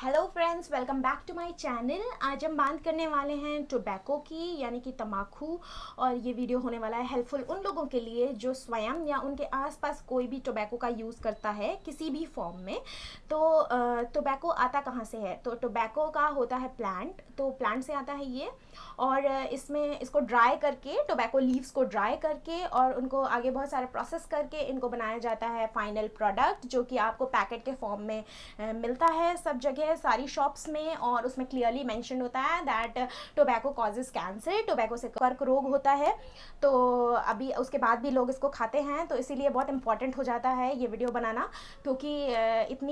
Hello friends, welcome back to my channel. आज हम बात करने वाले हैं टोबैको की, यानी कि तम्बाकू। और ये वीडियो होने वाला है हेल्पफुल उन लोगों के लिए जो स्वयं या उनके आसपास कोई भी टोबैको का यूज़ करता है किसी भी फॉर्म में। तो टोबैको आता कहाँ से है? तो टोबैको का होता है प्लांट, तो प्लांट से आता है ये। और इसमें इसको ड्राई करके, टोबैको लीव्स को ड्राई करके और उनको आगे बहुत सारे प्रोसेस करके इनको बनाया जाता है फाइनल प्रोडक्ट, जो कि आपको पैकेट के फॉर्म में मिलता है सब जगह, सारी शॉप्स में। और उसमें क्लियरली मेंशन होता है that tobacco causes cancer, tobacco से कर्क रोग होता है। तो अभी उसके बाद भी लोग इसको खाते हैं, तो इसीलिए बहुत इंपॉर्टेंट हो जाता है ये वीडियो बनाना, क्योंकि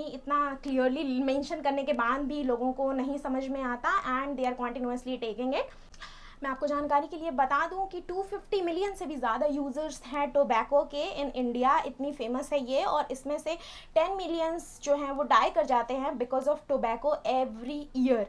इतना क्लियरली मेंशन करने के बाद भी लोगों को नहीं समझ में आता and they are continuously taking it. मैं आपको जानकारी के लिए बता दूं कि 250 मिलियन से भी ज़्यादा यूज़र्स हैं टोबैको के इन इंडिया, इतनी फेमस है ये। और इसमें से 10 मिलियंस जो हैं वो डाई कर जाते हैं because of tobacco every year.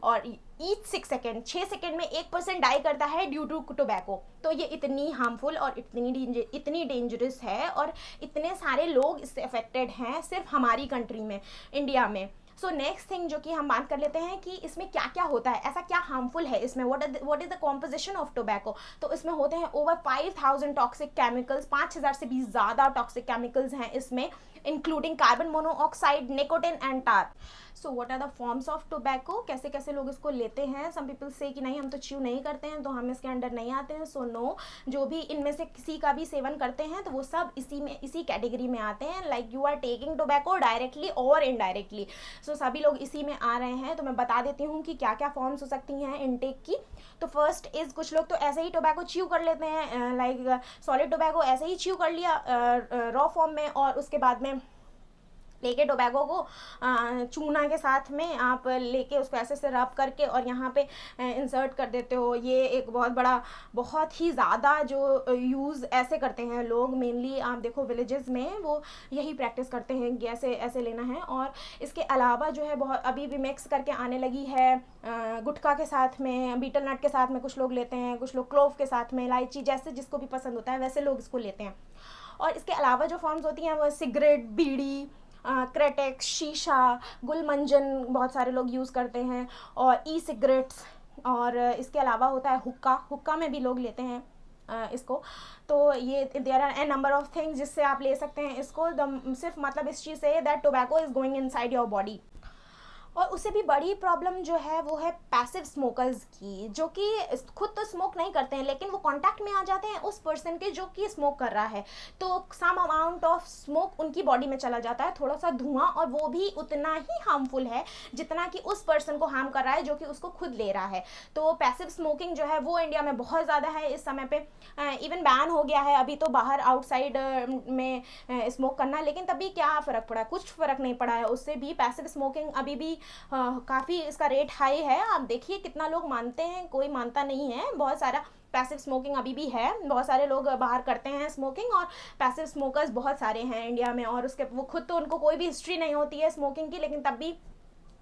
और ईच 6 सेकेंड में 1% डाई करता है ड्यू टू टोबैको। तो ये इतनी हार्मफुल और इतनी डेंजरस है, और इतने सारे लोग इससे अफेक्टेड हैं सिर्फ हमारी कंट्री में, इंडिया में। सो नेक्स्ट थिंग जो कि हम बात कर लेते हैं कि इसमें क्या क्या होता है, ऐसा क्या हार्मफुल है इसमें, what is the composition of tobacco. तो इसमें होते हैं ओवर 5000 टॉक्सिक केमिकल्स, 5000 से भी ज़्यादा टॉक्सिक केमिकल्स हैं इसमें, including carbon monoxide, nicotine and tar. So what are the forms of tobacco, कैसे कैसे लोग इसको लेते हैं। सम पीपल से कि नहीं, हम तो च्यू नहीं करते हैं तो हम इसके अंडर नहीं आते हैं। सो नो, जो भी इनमें से किसी का भी सेवन करते हैं तो वो सब इसी कैटेगरी में आते हैं। Like you are taking tobacco directly और इनडायरेक्टली। सो सभी लोग इसी में आ रहे हैं। तो मैं बता देती हूँ कि क्या क्या फॉर्म्स हो सकती हैं इनटेक की। तो फर्स्ट इज, कुछ लोग तो ऐसे ही टोबैको च्यू कर लेते हैं, लाइक सॉलिड टोबैको ऐसे ही च्यू कर लिया रॉ फॉर्म में, और उसके बाद में लेके टोबैको को चूना के साथ में आप लेके उसको ऐसे से रब करके और यहाँ पे इंसर्ट कर देते हो। ये एक बहुत बड़ा, बहुत ही ज़्यादा जो यूज़ ऐसे करते हैं लोग, मेनली आप देखो विलेजेस में वो यही प्रैक्टिस करते हैं कि ऐसे ऐसे लेना है। और इसके अलावा जो है बहुत अभी भी मिक्स करके आने लगी है गुटखा के साथ में, बीटल नट के साथ में कुछ लोग लेते हैं, कुछ लोग क्लोव के साथ में, इलायची, जैसे जिसको भी पसंद होता है वैसे लोग इसको लेते हैं। और इसके अलावा जो फॉर्म्स होती हैं वो सिगरेट, बीड़ी, क्रेटेक्स, शीशा, गुलमंजन बहुत सारे लोग यूज़ करते हैं, और ई सिगरेट्स। और इसके अलावा होता है हुक्का, हुक्का में भी लोग लेते हैं इसको। तो ये there are a number of things जिससे आप ले सकते हैं इसको। सिर्फ मतलब इस चीज़ से that tobacco is going inside your body. और उससे भी बड़ी प्रॉब्लम जो है वो है पैसिव स्मोकर्स की, जो कि खुद तो स्मोक नहीं करते हैं लेकिन वो कांटेक्ट में आ जाते हैं उस पर्सन के जो कि स्मोक कर रहा है। तो सम अमाउंट ऑफ स्मोक उनकी बॉडी में चला जाता है, थोड़ा सा धुआं, और वो भी उतना ही हार्मफुल है जितना कि उस पर्सन को हार्म कर रहा है जो कि उसको खुद ले रहा है। तो पैसिव स्मोकिंग जो है वो इंडिया में बहुत ज़्यादा है इस समय पे। इवन बैन हो गया है अभी तो बाहर आउटसाइड में स्मोक करना, लेकिन तभी क्या फ़र्क पड़ा, कुछ फ़र्क नहीं पड़ा है उससे भी। पैसिव स्मोकिंग अभी भी काफ़ी इसका रेट हाई है। आप देखिए कितना लोग मानते हैं, कोई मानता नहीं है। बहुत सारा पैसिव स्मोकिंग अभी भी है, बहुत सारे लोग बाहर करते हैं स्मोकिंग, और पैसिव स्मोकर्स बहुत सारे हैं इंडिया में। और उसके वो खुद तो उनको कोई भी हिस्ट्री नहीं होती है स्मोकिंग की, लेकिन तब भी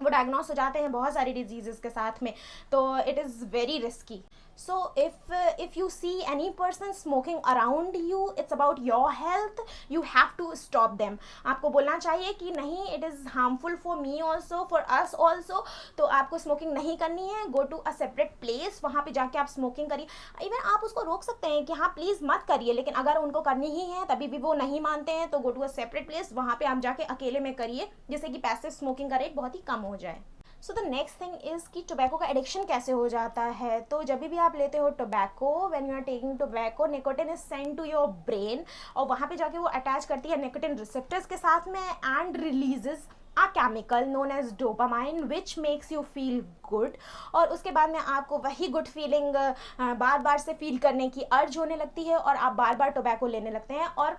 वो डायग्नोस हो जाते हैं बहुत सारी डिजीज़ के साथ में। तो it is very risky. So if you see any person smoking around you, it's about your health, you have to stop them. आपको बोलना चाहिए कि नहीं, it is harmful for me also, for us also। तो आपको smoking नहीं करनी है, go to a separate place, वहाँ पे जाके आप स्मोकिंग करिए। इवन आप उसको रोक सकते हैं कि हाँ प्लीज़ मत करिए, लेकिन अगर उनको करनी ही है तभी भी वो नहीं मानते हैं तो go to a separate place, वहाँ पे आप जाके अकेले में करिए, जिससे कि पैसिव स्मोकिंग का रेट बहुत ही कम हो जाए। सो द नेक्स्ट थिंग इज़ कि टोबैको का एडिक्शन कैसे हो जाता है। तो जब भी आप लेते हो tobacco, when you are taking tobacco, nicotine is send to your brain, और वहाँ पे जाके वो अटैच करती है निकोटिन रिसेप्टर्स के साथ में and releases a chemical known as dopamine which makes you feel good। और उसके बाद में आपको वही गुड फीलिंग बार बार से फील करने की अर्ज होने लगती है, और आप बार बार टोबैको लेने लगते हैं। और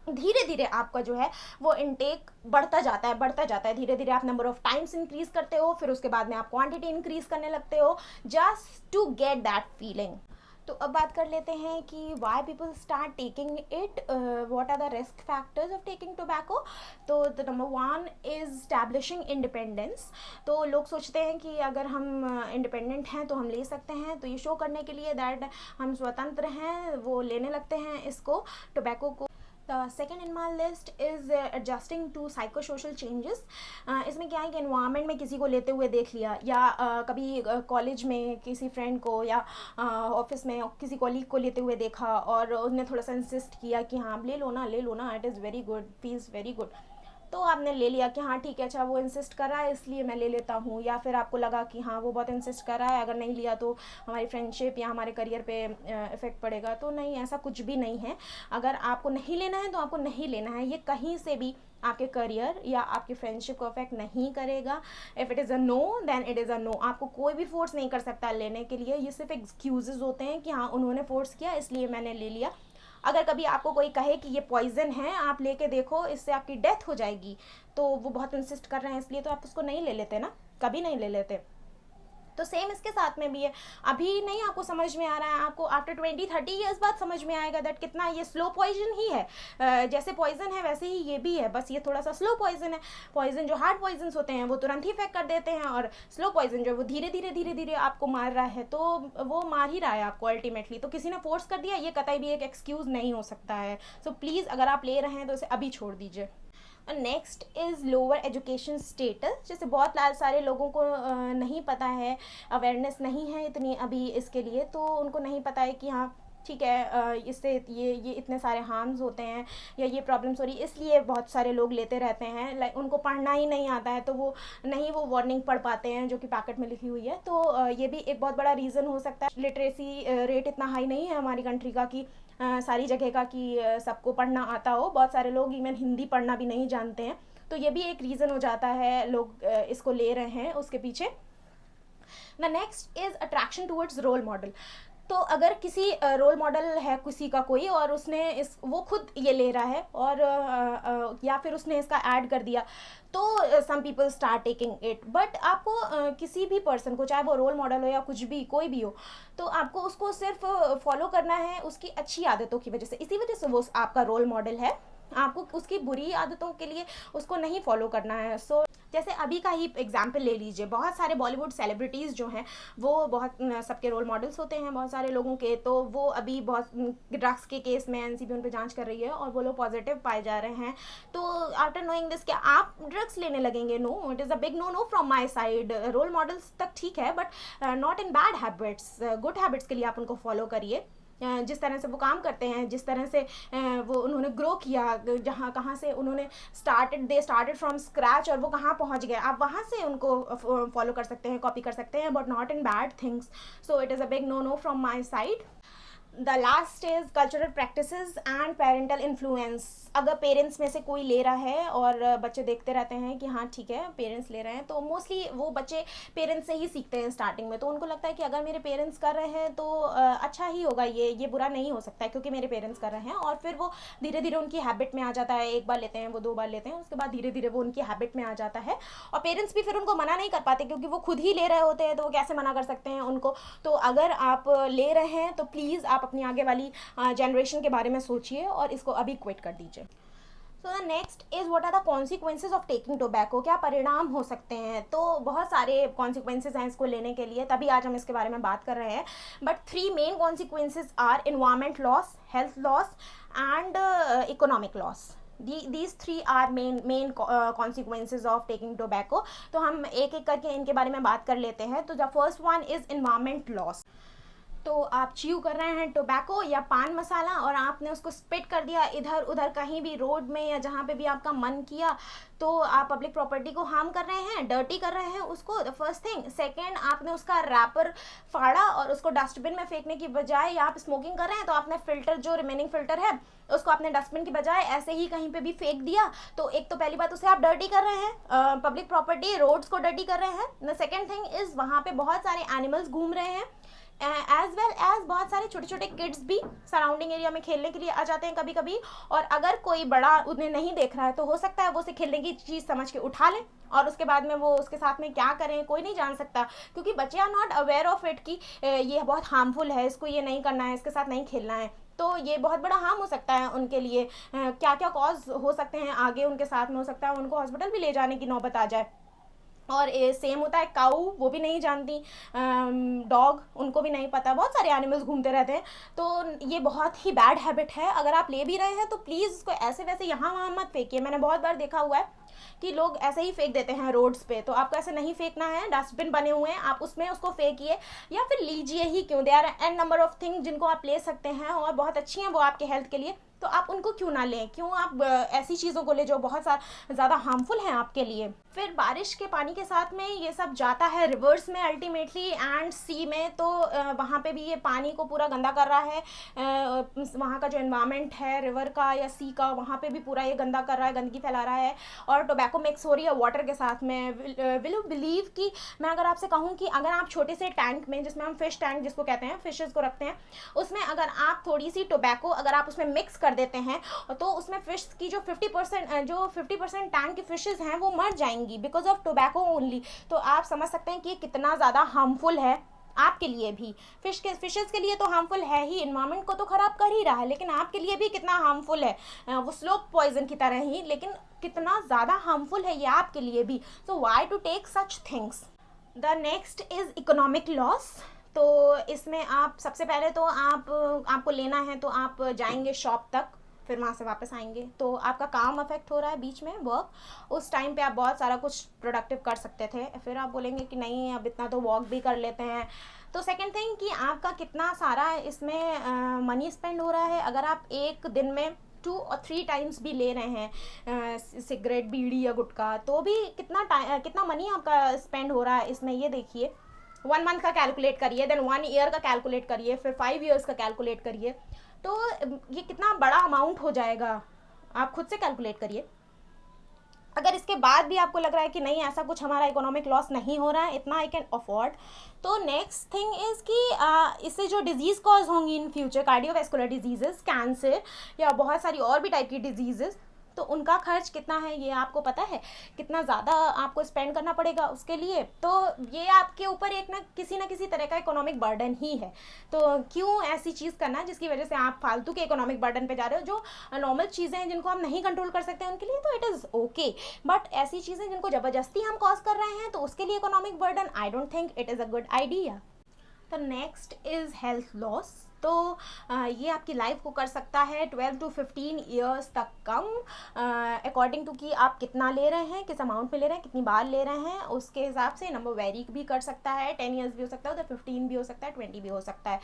धीरे धीरे आपका जो है वो इनटेक बढ़ता जाता है। धीरे धीरे आप नंबर ऑफ टाइम्स इंक्रीज करते हो, फिर उसके बाद में आप क्वांटिटी इंक्रीज करने लगते हो, just to get that feeling. तो अब बात कर लेते हैं कि why people start taking it, what are the risk factors of taking tobacco. तो the number 1 is establishing independence. तो लोग सोचते हैं कि अगर हम इंडिपेंडेंट हैं तो हम ले सकते हैं, तो ये शो करने के लिए दैट हम स्वतंत्र हैं वो लेने लगते हैं इसको, टोबैको को। The second in my list is adjusting to psycho social changes. इसमें क्या है कि एनवायरनमेंट में किसी को लेते हुए देख लिया, या कभी कॉलेज में किसी फ्रेंड को, या ऑफिस में किसी कॉलीग को लेते हुए देखा और उन्होंने थोड़ा सा इंसिस्ट किया कि हाँ ले लो ना, it is very good, feels very good. तो आपने ले लिया कि हाँ ठीक है, अच्छा वो इंसिस्ट कर रहा है इसलिए मैं ले लेता हूँ, या फिर आपको लगा कि हाँ वो बहुत इंसिस्ट कर रहा है, अगर नहीं लिया तो हमारी फ्रेंडशिप या हमारे करियर पे इफेक्ट पड़ेगा। तो नहीं, ऐसा कुछ भी नहीं है। अगर आपको नहीं लेना है तो आपको नहीं लेना है, ये कहीं से भी आपके करियर या आपकी फ्रेंडशिप को अफेक्ट नहीं करेगा। If it is a no then it is a no. आपको कोई भी फोर्स नहीं कर सकता लेने के लिए, ये सिर्फ एक्सक्यूजेज होते हैं कि हाँ उन्होंने फोर्स किया इसलिए मैंने ले लिया। अगर कभी आपको कोई कहे कि ये पॉइजन है, आप लेके देखो इससे आपकी डेथ हो जाएगी, तो वो बहुत इंसिस्ट कर रहे हैं इसलिए तो आप उसको नहीं ले लेते ना, कभी नहीं ले लेते। तो सेम इसके साथ में भी है। अभी नहीं आपको समझ में आ रहा है, आपको आफ्टर 20-30 ईयर्स बाद समझ में आएगा दैट कितना ये स्लो पॉइजन ही है। जैसे पॉइजन है वैसे ही ये भी है, बस ये थोड़ा सा स्लो पॉइजन है। पॉइजन जो हार्ड पॉइजन होते हैं वो तुरंत ही इफेक्ट कर देते हैं, और स्लो पॉइजन जो वो धीरे धीरे आपको मार रहा है, तो वो मार ही रहा है आपको अल्टीमेटली। तो किसी ने फोर्स कर दिया, ये कतई भी एक एक्सक्यूज नहीं हो सकता है। सो प्लीज़ अगर आप ले रहे हैं तो इसे अभी छोड़ दीजिए। Next is lower education status. जैसे बहुत सारे लोगों को नहीं पता है, अवेयरनेस नहीं है इतनी अभी इसके लिए, तो उनको नहीं पता है कि हाँ ठीक है इससे ये इतने सारे हार्म्स होते हैं या ये प्रॉब्लम्स हो रही, इसलिए बहुत सारे लोग लेते रहते हैं। लाइक उनको पढ़ना ही नहीं आता है तो वो वार्निंग पढ़ पाते हैं जो कि पैकेट में लिखी हुई है। तो ये भी एक बहुत बड़ा रीज़न हो सकता है। लिटरेसी रेट इतना हाई नहीं है हमारी कंट्री का कि सारी जगह का कि सबको पढ़ना आता हो। बहुत सारे लोग इवन हिंदी पढ़ना भी नहीं जानते हैं, तो ये भी एक रीज़न हो जाता है लोग इसको ले रहे हैं उसके पीछे। The next is attraction towards role model. तो अगर किसी रोल मॉडल है किसी का कोई, और उसने वो खुद ये ले रहा है, और या फिर उसने इसका ऐड कर दिया, तो some people start taking it. But आपको किसी भी पर्सन को, चाहे वो रोल मॉडल हो या कुछ भी कोई भी हो, तो आपको उसको सिर्फ फॉलो करना है उसकी अच्छी आदतों की वजह से। इसी वजह से वो आपका रोल मॉडल है, आपको उसकी बुरी आदतों के लिए उसको नहीं फॉलो करना है। सो जैसे अभी का ही एग्जाम्पल ले लीजिए, बहुत सारे बॉलीवुड सेलिब्रिटीज़ जो हैं वो बहुत सबके रोल मॉडल्स होते हैं बहुत सारे लोगों के। तो वो अभी बहुत ड्रग्स के केस में एनसीबी उन पर जांच कर रही है और वो लोग पॉजिटिव पाए जा रहे हैं। तो आफ्टर नोइंग दिस, क्या आप ड्रग्स लेने लगेंगे? No, it is a big no from my side. Role models तक ठीक है, but not in bad habits. Good habits के लिए आप उनको फॉलो करिए। जिस तरह से वो काम करते हैं, जिस तरह से वो उन्होंने ग्रो किया, कहाँ से उन्होंने दे स्टार्टेड फ्रॉम स्क्रैच और वो कहाँ पहुँच गए, आप वहाँ से उनको फॉलो कर सकते हैं, कॉपी कर सकते हैं, but not in bad things. So it is a big no from my side. The last is cultural practices and parental influence. अगर पेरेंट्स में से कोई ले रहा है और बच्चे देखते रहते हैं कि हाँ ठीक है पेरेंट्स ले रहे हैं, तो मोस्टली वो बच्चे पेरेंट्स से ही सीखते हैं स्टार्टिंग में। तो उनको लगता है कि अगर मेरे पेरेंट्स कर रहे हैं तो अच्छा ही होगा, ये बुरा नहीं हो सकता है क्योंकि मेरे पेरेंट्स कर रहे हैं। और फिर वो धीरे धीरे उनकी हैबिट में आ जाता है। एक बार लेते हैं, वो 2 बार लेते हैं, उसके बाद धीरे धीरे वो उनकी हैबिट में आ जाता है। और पेरेंट्स भी फिर उनको मना नहीं कर पाते क्योंकि वो खुद ही ले रहे होते हैं, तो वो कैसे मना कर सकते हैं उनको। तो अगर आप ले रहे हैं तो प्लीज़ आप अपनी आगे वाली जनरेशन के बारे में सोचिए और इसको अभी क्विट कर दीजिए। So the next is what are the consequences of taking tobacco. क्या परिणाम हो सकते हैं? तो बहुत सारे कॉन्सिक्वेंसेज हैं इसको लेने के लिए, तभी आज हम इसके बारे में बात कर रहे हैं। But 3 main consequences are environment loss, health loss and economic loss. These 3 are main consequences of taking tobacco. तो हम एक एक करके इनके बारे में बात कर लेते हैं। तो the first one is environment loss. तो आप च्यू कर रहे हैं टोबैको या पान मसाला और आपने उसको स्पिट कर दिया इधर उधर कहीं भी, रोड में या जहाँ पे भी आपका मन किया, तो आप पब्लिक प्रॉपर्टी को हार्म कर रहे हैं, डर्टी कर रहे हैं उसको, द फर्स्ट थिंग। सेकेंड, आपने उसका रैपर फाड़ा और उसको डस्टबिन में फेंकने की बजाय, या आप स्मोकिंग कर रहे हैं तो आपने फिल्टर, जो रिमेनिंग फिल्टर है उसको आपने डस्टबिन की बजाय ऐसे ही कहीं पे भी फेंक दिया। तो एक तो पहली बात, उसे आप डर्टी कर रहे हैं, पब्लिक प्रॉपर्टी, रोड्स को डर्टी कर रहे हैं। द सेकेंड थिंग इज़ वहाँ पे बहुत सारे एनिमल्स घूम रहे हैं, एज वेल एज बहुत सारे छोटे छोटे किड्स भी सराउंडिंग एरिया में खेलने के लिए आ जाते हैं कभी कभी। और अगर कोई बड़ा उन्हें नहीं देख रहा है तो हो सकता है वो उसे खेलने की चीज़ समझ के उठा लें, और उसके बाद में वो उसके साथ में क्या करें कोई नहीं जान सकता, क्योंकि बच्चे are not aware of it कि ये बहुत हार्मफुल है, इसको ये नहीं करना है, इसके साथ नहीं खेलना है। तो ये बहुत बड़ा हार्म हो सकता है उनके लिए। क्या क्या कॉज हो सकते हैं आगे उनके साथ में, हो सकता है उनको हॉस्पिटल भी ले जाने की नौबत आ जाए। और सेम होता है काऊ, वो भी नहीं जानती, डॉग, उनको भी नहीं पता, बहुत सारे एनिमल्स घूमते रहते हैं। तो ये बहुत ही बैड हैबिट है। अगर आप ले भी रहे हैं तो प्लीज़ इसको ऐसे वैसे यहाँ वहाँ मत फेंकिए। मैंने बहुत बार देखा हुआ है कि लोग ऐसे ही फेंक देते हैं रोड्स पे, तो आपको ऐसे नहीं फेंकना है। डस्टबिन बने हुए हैं, आप उसमें उसको फेंकिए या फिर लीजिए ही क्यों। They are an number of thing जिनको आप ले सकते हैं और बहुत अच्छी हैं वो आपके हेल्थ के लिए, तो आप उनको क्यों ना लें। क्यों आप ऐसी चीज़ों को ले जो बहुत ज़्यादा हार्मफुल हैं आपके लिए। फिर बारिश के पानी के साथ में ये सब जाता है रिवर्स में अल्टीमेटली एंड सी में, तो वहाँ पे भी ये पानी को पूरा गंदा कर रहा है। वहाँ का जो एनवायरनमेंट है रिवर का या सी का, वहाँ पे भी पूरा ये गंदा कर रहा है, गंदगी फैला रहा है और टोबैको मिक्स हो रही है वाटर के साथ में। विल यू बिलीव कि मैं अगर आपसे कहूँ कि अगर आप छोटे से टैंक में, जिसमें हम फिश टैंक जिसको कहते हैं, फिशेज़ को रखते हैं, उसमें अगर आप थोड़ी सी टोबैको अगर आप उसमें मिक्स कर देते हैं तो उसमें फिश की जो 50% टैंक की फिशेज़ हैं वो मर जाएंगी बिकॉज ऑफ टोबैको ओनली। तो आप समझ सकते हैं कि ये कितना ज़्यादा हार्मफुल है आपके लिए भी। फिशेज़ के लिए तो हार्मफुल है ही, इन्वायरमेंट को तो ख़राब कर ही रहा है, लेकिन आपके लिए भी कितना हार्मफुल है। वो स्लो पॉइजन की तरह ही, लेकिन कितना ज़्यादा हार्मफुल है ये आपके लिए भी। So why to take such things. The next is economic loss. तो इसमें आप सबसे पहले तो आपको लेना है तो आप जाएंगे शॉप तक, फिर वहाँ से वापस आएंगे, तो आपका काम अफेक्ट हो रहा है बीच में, वर्क। उस टाइम पे आप बहुत सारा कुछ प्रोडक्टिव कर सकते थे, फिर आप बोलेंगे कि नहीं अब इतना तो वॉक भी कर लेते हैं। तो सेकंड थिंग कि आपका कितना सारा इसमें मनी स्पेंड हो रहा है। अगर आप एक दिन में 2 और 3 टाइम्स भी ले रहे हैं सिगरेट, बीड़ी या गुटखा, तो भी कितना मनी आपका स्पेंड हो रहा है इसमें, ये देखिए। 1 मंथ का कैलकुलेट करिए, देन 1 ईयर का कैलकुलेट करिए, फिर 5 ईयर्स का कैलकुलेट करिए, तो ये कितना बड़ा अमाउंट हो जाएगा, आप खुद से कैलकुलेट करिए। अगर इसके बाद भी आपको लग रहा है कि नहीं ऐसा कुछ हमारा इकोनॉमिक लॉस नहीं हो रहा है, इतना आई कैन अफोर्ड, तो नेक्स्ट थिंग इज़ कि इससे जो डिजीज़ कॉज होंगी in future, cardiovascular diseases, cancer या बहुत सारी और भी टाइप की डिजीज़ेस, तो उनका खर्च कितना है ये आपको पता है, कितना ज़्यादा आपको स्पेंड करना पड़ेगा उसके लिए। तो ये आपके ऊपर एक ना किसी तरह का इकोनॉमिक बर्डन ही है। तो क्यों ऐसी चीज़ करना जिसकी वजह से आप फालतू के इकोनॉमिक बर्डन पे जा रहे हो। जो नॉर्मल चीज़ें हैं जिनको हम नहीं कंट्रोल कर सकते उनके लिए तो इट इज़ ओके, बट ऐसी चीज़ें जिनको ज़बरदस्ती हम कॉज कर रहे हैं तो उसके लिए economic burden, I don't think it is a good idea. The next is health loss. तो ये आपकी लाइफ को कर सकता है 12 to 15 ईयर्स तक कम, अकॉर्डिंग टू कि आप कितना ले रहे हैं, किस अमाउंट पे ले रहे हैं, कितनी बार ले रहे हैं, उसके हिसाब से नंबर वेरी भी कर सकता है। 10 ईयर्स भी हो सकता है, उधर 15 भी हो सकता है, 20 भी हो सकता है।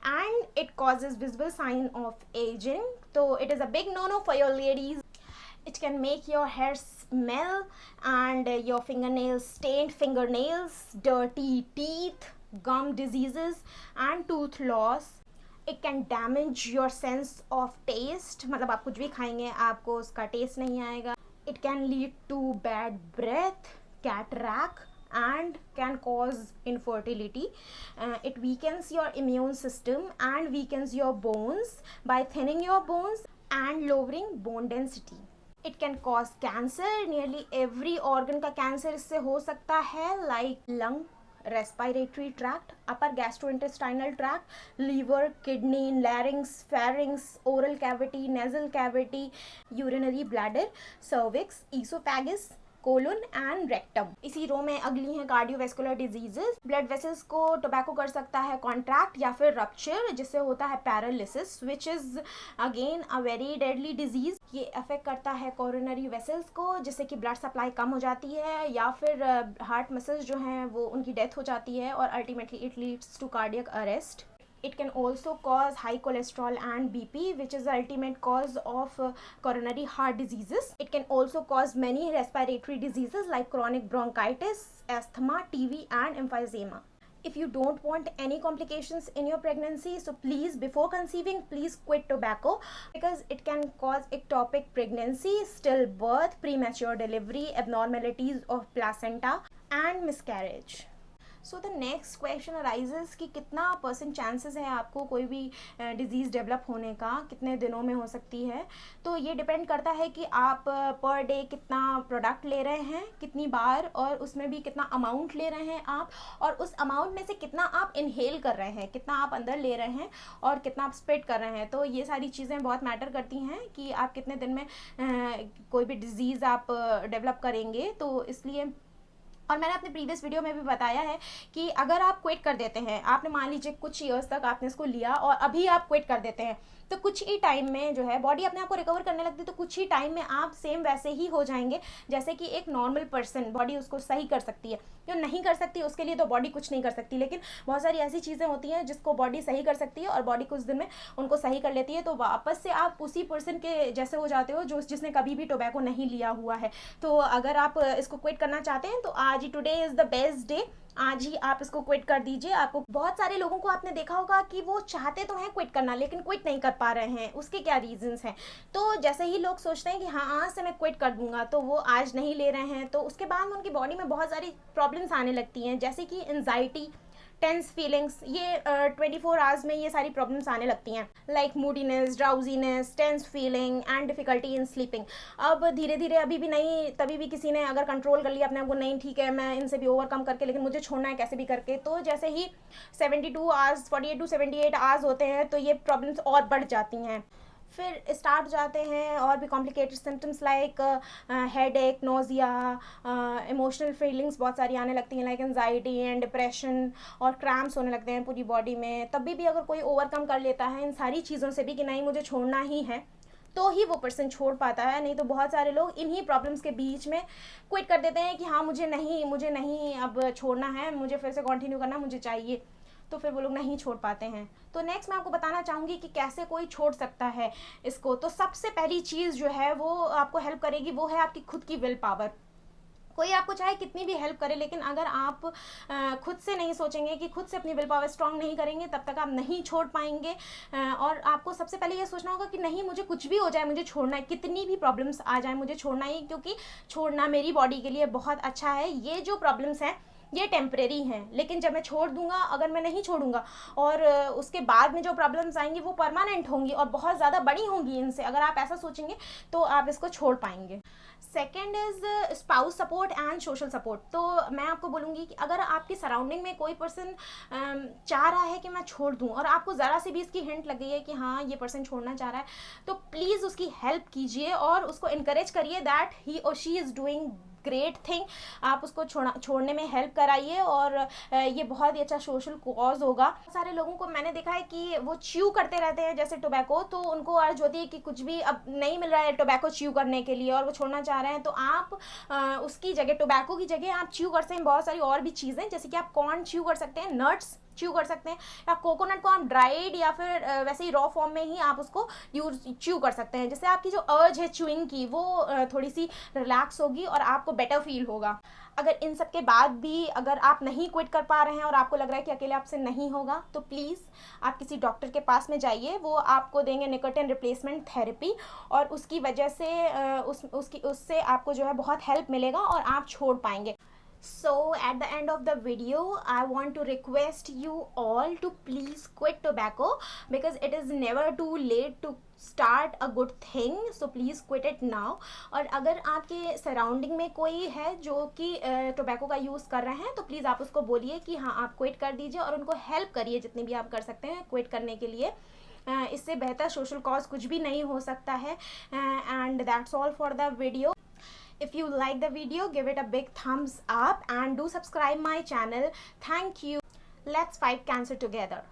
And it causes visible sign of aging, तो it is a big no no for your ladies. It can make your hair smell and your fingernails, stained fingernails, dirty teeth, gum diseases and tooth loss. It can damage your sense of taste, मतलब आप कुछ भी खाएंगे आपको उसका test नहीं आएगा. It can lead to bad breath, cataract and can cause infertility. It weakens your immune system and weakens your bones by thinning your bones and lowering bone density. It can cause cancer. Nearly every organ का cancer इससे हो सकता है, like lung, respiratory tract, upper gastrointestinal tract, liver, kidney, larynx, pharynx, oral cavity, nasal cavity, urinary bladder, cervix, esophagus, colon and rectum. इसी रो में अगली हैं cardiovascular diseases. Blood vessels को टोबैको कर सकता है कॉन्ट्रैक्ट या फिर रप्चर, जिससे होता है paralysis, which is again a very deadly disease. ये अफेक्ट करता है कोरोनरी वेसल्स को, जिससे कि ब्लड सप्लाई कम हो जाती है या फिर हार्ट मसल्स जो हैं वो उनकी डेथ हो जाती है और ultimately it leads to cardiac arrest. It can also cause high cholesterol and BP, which is the ultimate cause of coronary heart diseases. It can also cause many respiratory diseases like chronic bronchitis, asthma, TB and emphysema. If you don't want any complications in your pregnancy, so please, before conceiving, please quit tobacco because it can cause ectopic pregnancy, stillbirth, premature delivery, abnormalities of placenta and miscarriage. So the next question arises कि कितना % chances है आपको कोई भी disease develop होने का, कितने दिनों में हो सकती है। तो ये डिपेंड करता है कि आप पर डे कितना प्रोडक्ट ले रहे हैं, कितनी बार, और उसमें भी कितना अमाउंट ले रहे हैं आप, और उस अमाउंट में से कितना आप इनहेल कर रहे हैं, कितना आप अंदर ले रहे हैं और कितना आप स्प्रेड कर रहे हैं। तो ये सारी चीज़ें बहुत मैटर करती हैं कि आप कितने दिन में कोई भी डिज़ीज़ आप डेवलप करेंगे। तो इसलिए और मैंने अपने प्रीवियस वीडियो में भी बताया है कि अगर आप क्विट कर देते हैं, आपने मान लीजिए कुछ ईयर्स तक आपने इसको लिया और अभी आप क्विट कर देते हैं, तो कुछ ही टाइम में जो है बॉडी अपने आप को रिकवर करने लगती है, तो कुछ ही टाइम में आप सेम वैसे ही हो जाएंगे जैसे कि एक नॉर्मल पर्सन। बॉडी उसको सही कर सकती है, जो नहीं कर सकती उसके लिए तो बॉडी कुछ नहीं कर सकती, लेकिन बहुत सारी ऐसी चीज़ें होती हैं जिसको बॉडी सही कर सकती है और बॉडी कुछ दिन में उनको सही कर लेती है, तो वापस से आप उसी पर्सन के जैसे हो जाते हो जो जिसने कभी भी टोबैको नहीं लिया हुआ है। तो अगर आप इसको क्विट करना चाहते हैं तो आज ही, today is the best day, आज ही आप इसको क्विट कर दीजिए। आपको बहुत सारे लोगों को आपने देखा होगा कि वो चाहते तो हैं क्विट करना, लेकिन क्विट नहीं कर पा रहे हैं। उसके क्या रीजंस हैं? तो जैसे ही लोग सोचते हैं कि हाँ आज से मैं क्विट कर दूंगा, तो वो आज नहीं ले रहे हैं, तो उसके बाद उनकी बॉडी में बहुत सारी प्रॉब्लम्स आने लगती हैं, जैसे कि एंजाइटी, टेंस फीलिंग्स। ये 24 आवर्स में ये सारी प्रॉब्लम्स आने लगती हैं, like moodiness, drowsiness, tense feeling and difficulty in sleeping. अब धीरे धीरे अभी भी नहीं, तभी भी किसी ने अगर कंट्रोल कर लिया अपने आप को, नहीं ठीक है मैं इनसे भी ओवरकम करके, लेकिन मुझे छोड़ना है कैसे भी करके, तो जैसे ही 72 आवर्स, 48 to 78 आवर्स होते हैं, तो ये प्रॉब्लम्स और बढ़ जाती हैं। फिर स्टार्ट हो जाते हैं और भी कॉम्प्लिकेटेड सिम्टम्स लाइक हेड एक, नोजिया, इमोशनल फीलिंग्स बहुत सारी आने लगती हैं लाइक एंजाइटी एंड डिप्रेशन, और क्रैम्प्स होने लगते हैं पूरी बॉडी में। तभी भी अगर कोई ओवरकम कर लेता है इन सारी चीज़ों से भी कि नहीं मुझे छोड़ना ही है, तो ही वो पर्सन छोड़ पाता है। नहीं तो बहुत सारे लोग इन्हीं प्रॉब्लम्स के बीच में क्विट कर देते हैं कि हाँ मुझे नहीं अब छोड़ना है, मुझे फिर से कंटिन्यू करना मुझे चाहिए, तो फिर वो लोग नहीं छोड़ पाते हैं। तो नेक्स्ट मैं आपको बताना चाहूँगी कि कैसे कोई छोड़ सकता है इसको। तो सबसे पहली चीज़ जो है वो आपको हेल्प करेगी, वो है आपकी खुद की विल पावर। कोई आपको चाहे कितनी भी हेल्प करे, लेकिन अगर आप खुद से नहीं सोचेंगे, कि खुद से अपनी विल पावर स्ट्रांग नहीं करेंगे, तब तक आप नहीं छोड़ पाएंगे। और आपको सबसे पहले ये सोचना होगा कि नहीं मुझे कुछ भी हो जाए मुझे छोड़ना है, कितनी भी प्रॉब्लम्स आ जाए मुझे छोड़ना ही, क्योंकि छोड़ना मेरी बॉडी के लिए बहुत अच्छा है। ये जो प्रॉब्लम्स हैं ये टेम्परेरी हैं, लेकिन जब मैं छोड़ दूंगा, अगर मैं नहीं छोड़ूंगा और उसके बाद में जो प्रॉब्लम्स आएंगी वो परमानेंट होंगी और बहुत ज़्यादा बड़ी होंगी इनसे। अगर आप ऐसा सोचेंगे तो आप इसको छोड़ पाएंगे। Second is spouse support and social support. तो मैं आपको बोलूँगी कि अगर आपकी सराउंडिंग में कोई पर्सन चाह रहा है कि मैं छोड़ दूँ, और आपको ज़रा सी भी इसकी हिंट लग गई है कि हाँ ये पर्सन छोड़ना चाह रहा है, तो प्लीज़ उसकी हेल्प कीजिए और उसको इनकरेज करिए दैट ही और she is doing great thing. आप उसको छोड़ने में हेल्प कराइए, और ये बहुत ही अच्छा सोशल कॉज होगा। सारे लोगों को मैंने देखा है कि वो च्यू करते रहते हैं जैसे टोबैको, तो उनको अर्ज होती है कि कुछ भी अब नहीं मिल रहा है टोबैको च्यू करने के लिए और वो छोड़ना चाह रहे हैं, तो आप उसकी जगह, टोबैको की जगह आप च्यू कर सकते हैं बहुत सारी और भी चीज़ें, जैसे कि आप कॉर्न च्यू कर सकते हैं, नट्स च्यू कर सकते हैं, या कोकोनट को आप ड्राइड या फिर वैसे ही रॉ फॉर्म में ही आप उसको च्यू कर सकते हैं, जिससे आपकी जो अर्ज है च्यूइंग की वो थोड़ी सी रिलैक्स होगी और आपको बेटर फील होगा। अगर इन सब के बाद भी अगर आप नहीं क्विट कर पा रहे हैं और आपको लग रहा है कि अकेले आपसे नहीं होगा, तो प्लीज़ आप किसी डॉक्टर के पास में जाइए। वो आपको देंगे निकोटिन रिप्लेसमेंट थेरेपी, और उसकी वजह से उससे आपको जो है बहुत हेल्प मिलेगा और आप छोड़ पाएंगे। So at the end of the video I want to request you all to please quit tobacco, because it is never too late to start a good thing, so please quit it now। और अगर आपके surrounding में कोई है जो कि tobacco का use कर रहे हैं, तो प्लीज़ आप उसको बोलिए कि हाँ आप क्विट कर दीजिए, और उनको हेल्प करिए जितनी भी आप कर सकते हैं क्विट करने के लिए। इससे बेहतर सोशल कॉज कुछ भी नहीं हो सकता है। And that's all for the video. If you like the video, give it a big thumbs up and do subscribe my channel. Thank you. Let's fight cancer together.